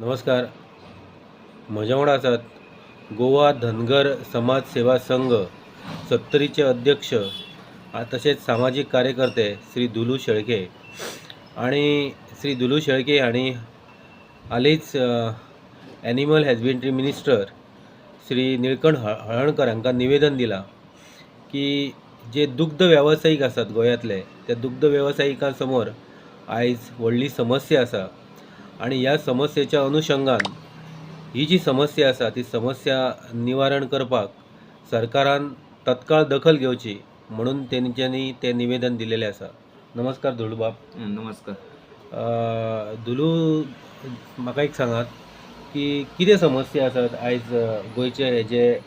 नमस्कार. म्हज्या वांगडा आसात गोवा धनगर समाज सेवा संघ 70चे अध्यक्ष तसेच सामाजिक कार्यकर्ते श्री दुलू शेळके. आणि श्री दुलू शेळके हांणी हालींच एनिमल हॅजबेंड्री मिनिस्टर श्री निळकंठ हळर्णकर हांकां निवेदन दिलां की जे दुग्ध व्यावसायिक आसात गोंयांतले त्या दुग्ध व्यावसायिकां समोर आयज व्हडली समस्या आसा आणि ह्या समस्येच्या अनुषंगान ही जी समस्या आसा ती समस्या निवारण करपाक सरकारान तत्काळ दखल घेवची म्हणून तेंच्यांनी ते निवेदन दिलेले आसा. नमस्कार दुलू बाब. नमस्कार. दुलू, म्हाका एक सांगात की कितें समस्या आसात आयज गोंयचे हे जे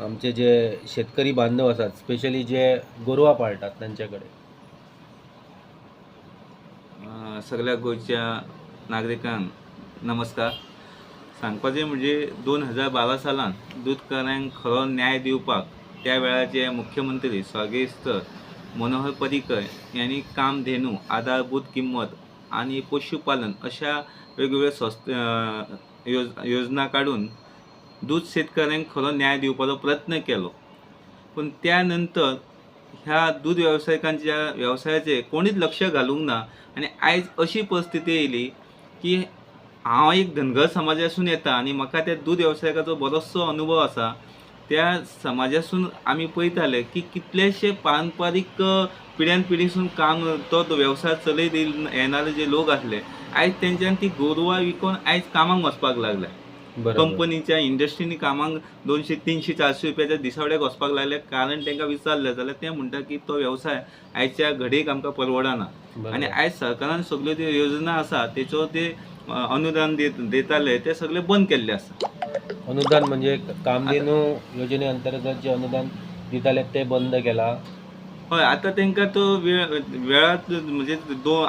आमचे जे शेतकरी बांधव आसात, स्पेशली जे गोरवां पाळटात तांचे कडेन. सगळ्या गोंयच्या नागरिकांक नमस्कार. सांगपाचें म्हणजे 2012 सालान दूधकारांक खरो न्याय दिवपाक त्या वेळाचे मुख्यमंत्री स्वागेस्त मनोहर पर्रीकर यांनी कामधेनू, आधारभूत किंमत आणि पशुपालन अशा वेगवेगळ्या योजना काढून दूध शेतकऱ्यांक खरो न्याय दिवपाचो प्रयत्न केलो. पण त्यानंतर ह्या दूध व्यावसायिकांच्या व्यवसायाचे कोणीच लक्ष घालूंक ना आणि आयज अशी परिस्थिती येयली की हांव एक धनगर समाजासून येता आणि म्हाका त्या दूध व्यवसायकाचो बरोचसो अनुभव आसा. त्या समाजासून आमी पळयताले की कितलेशे पारंपारीक पिढ्यान पिढीसून काम तो व्यवसाय चलयत येणारे जे लोक आसले, आयज तेंच्यांनी ती गोरवां विकून आयज कामाक वचपाक लागल्या. कंपनीच्या इंडस्ट्रीनी कामाक 200, 300, 400 रुपयाच्या दिसावड्याक वचपाक लागले. कारण तांकां विचारलें जाल्यार ते म्हणटा की तो व्यवसाय आयच्या घडयेक आमकां परवडना. आणि आयज सरकारान सगळ्यो त्यो योजना आसा तेचो ते अनुदान दिताले ते सगळे बंद केल्ले आसा. अनुदान म्हणजे कामधेनू योजने अंतर्गत जे अनुदान दिताले ते बंद केला. हय, आतां तांकां तो वेळात म्हणजे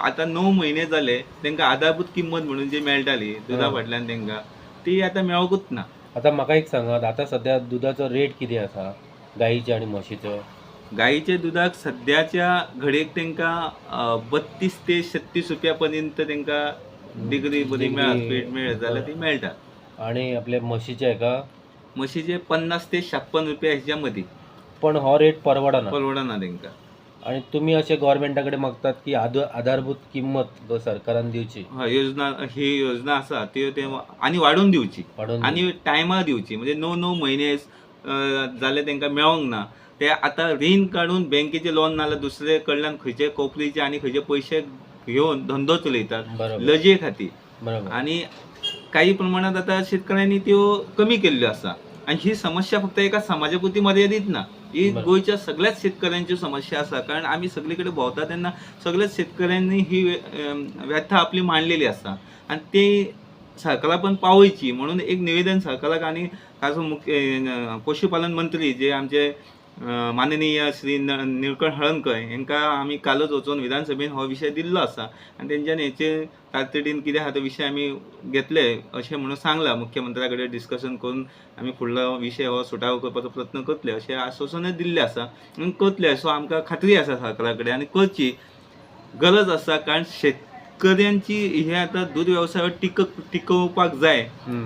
आतां 9 म्हयने जाले तांकां आधारभूत किंमत म्हणून जी मेळटाली दुधा फाटल्यान तांकां ती आतां मेळोंकूच ना. आता म्हाका एक सांगात, आता सध्या दुधाचो रेट किती आसा गाईच्या आणि म्हशीचो? गाईच्या दुधाक सद्याच्या घडयेक तांकां 32 ते 36 रुपया पर्यंत तांकां डिग्री बरी मेळत, पेट मेळत जाल्यार ती मेळटा. आणि आपल्या म्हशीचे हेका म्हशीचे 50 ते 56 रुपया हेच्या मदीं. पण हो रेट परवडना तांकां. आणि तुम्ही असे गव्हर्नमेंटा कडेन मागतात की आधारभूत किंमत सरकारान दिवची. ही योजना आसा ती आनी वाडोवन दिवची आनी टायमार दिवची. म्हणजे 9 म्हयने जाले तांकां मेळोंक ना. ते आतां रीण काडून बँकेचे लोन नाल्यार दुसरे कडल्यान खंयचे कोपरीचे आनी खंयचे पयशे घेवन धंदो चलयतात लजे खातीर. आनी काही प्रमाणात आता शेतकऱ्यांनी त्यो कमी केल्ल्यो आसा. आणि ही समस्या फक्त एका समाजापुरती मर्यादित ना, ही गोंयच्या सगळ्याच शेतकऱ्यांची समस्या आसा. कारण आमी सगळे कडेन भोंवता तेन्ना सगळ्याच शेतकऱ्यांनी ही व्यथा आपली मांडलेली आसा आणि ती सरकारा पण पावयची म्हणून एक निवेदन सरकाराक आणि ताजो मुख्य पशुपालन मंत्री जे आमचे माननीय श्री निळकंठ हळर्णकर हांकां आमी कालच वचून विधानसभेन हो विशय दिल्लो आसा आणि तेंच्यांनी हेचे तातडीन कितें आहा तो विशय आमी घेतले अशें म्हणून सांगलां. मुख्यमंत्र्या कडेन डिस्कशन करून आमी फुडलो विशय हो सुटावो करपाचो प्रयत्न करतले अशें आश्वासनूय दिल्लें आसा आनी करतले असो आमकां खात्री आसा सरकारा कडेन आनी करची गरज आसा. कारण शेतकऱ्यांची हे आतां दूध वेवसाय टिकोवपाक जाय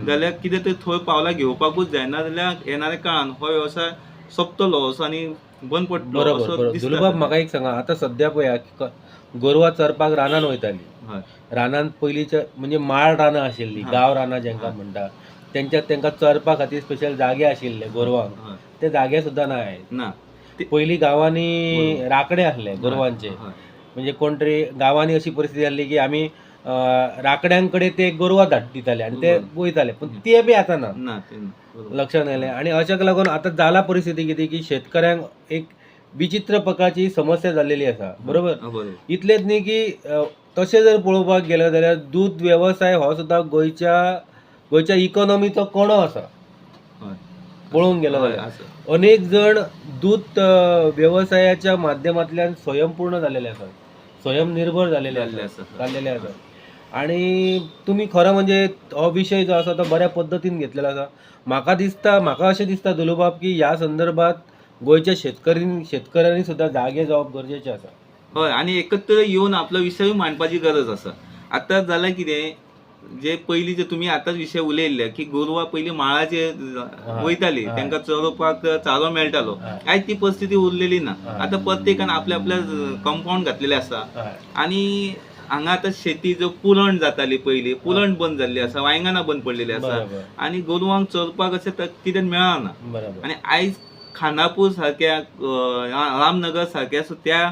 जाल्यार कितें तरी थंय पावलां घेवपाकूच जाय, ना जाल्यार येणाऱ्या काळान हो वेवसाय सोंपतलो असो आनी बंद पडटलो असो दिसता. दुलूबाब, म्हाका एक सांगा, आता सध्या पळया गोरवां चरपाक रानान वयताली. रानान पयलींच्या म्हणजे माळ रानां आशिल्ली, गांव रानां जेंकां म्हणटा, तांकां चरपा खातीर स्पेशल जागे आशिल्ले गोरवांक. ते जागे सुद्दां ना. पयलीं गांवांनी राकडे आसले गोरवांचे. म्हणजे कोण तरी गांवांनी अशी परिस्थिती आसली की आमी राकड्यांकडे ते गोरवां दिताले आणि ते वयताले, पण ते बी आतां ना. लक्षात आयलें. आणि अशाक लागून आता जाला परिस्थिती कितें की शेतकऱ्यांक एक विचित्र प्रकारची समस्या जाल्लेली आसा. बरोबर. इतलेंच न्ही की तशें जर पळोवपाक गेले जाल्यार दूध वेवसाय हो सुद्दां गोंयच्या इकॉनॉमीचो कणो आसा. पळोवंक गेलो जाल्यार अनेक जण दूध व्यवसायाच्या माध्यमांतल्यान स्वयंपूर्ण जालेले आसात, स्वयंनिर्भर जाल्लेले आसात. आणि तुम्ही खरं म्हणजे हो विषय जो आसा तो बऱ्या पद्धतीन घेतलेलो आसा. म्हाका अशें दिसता दुलूबाब की ह्या संदर्भात गोंयच्या शेतकऱ्यांनी सुद्दां जागे जावप गरजेचें आसा. हय, आणि एकत्र येवन आपलो विशय मांडपाची गरज आसा. आतां जाल्यार कितें जे पयलींचे तुम्ही आताच विषय उलयल्ले की गोरवां पयलीं माळाचे वयताली, तांकां चरोवपाक चारो मेळटालो. आयज ती परिस्थिती उरलेली ना. आतां प्रत्येकान आपल्या आपल्या कंपाऊंड घातलेले आसा आनी हांगा आतां शेती जो पुरण जाताली पयलीं, पुरण बंद जाल्ली आसा, वांयगणां बंद पडलेली आसा आनी गोरवांक चरपाक अशें कितें मेळना. आनी आयज खानापूर सारक्या रामनगर सारक्या त्या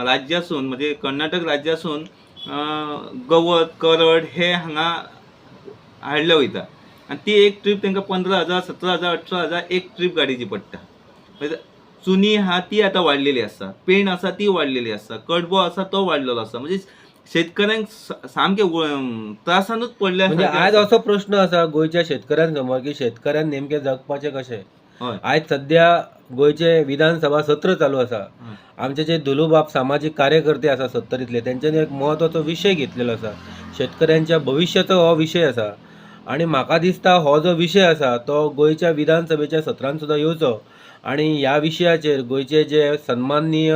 राज्यासून म्हणजे कर्नाटक राज्यासून गवत करड हे हांगा हाडले वयता आनी ती एक ट्रीप तांकां 15,000 17,000 18,000 एक ट्रीप गाडीची पडटा. चुनी आहा ती आतां वाडलेली आसा, पेंड आसा ती वाडलेली आसा, कडबो आसा तो वाडलेलो आसा. म्हणजे शेतकऱ्यांक सामके त्रासानूच पडले. म्हणजे आज असो प्रश्न आसा गोंयच्या शेतकऱ्यांसमोर की शेतकऱ्यान नेमके जगपाचे कशें. आज सध्या गोंयचे विधानसभा सत्र चालू आसा. आमचे जे दुलूबाब सामाजिक कार्यकर्ते आसा 70तले त्यांच्यानी एक महत्वाचो विषय घेतलेलो आसा. शेतकऱ्यांच्या भविष्याचो हो विषय आसा आणि म्हाका दिसता हो जो विषय आसा तो गोंयच्या विधानसभेच्या सत्रांत सुद्दां येवचो आणि ह्या विशयाचेर गोंयचे जे सन्माननीय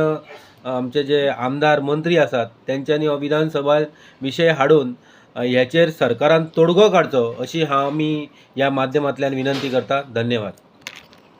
आमचे जे आमदार मंत्री आसात त्यांच्यानी हो विधानसभा विषय हाडून ह्याचेर सरकारान तोडगो काडचो अशी मी ह्या माध्यमांतल्यान विनंती करता. धन्यवाद.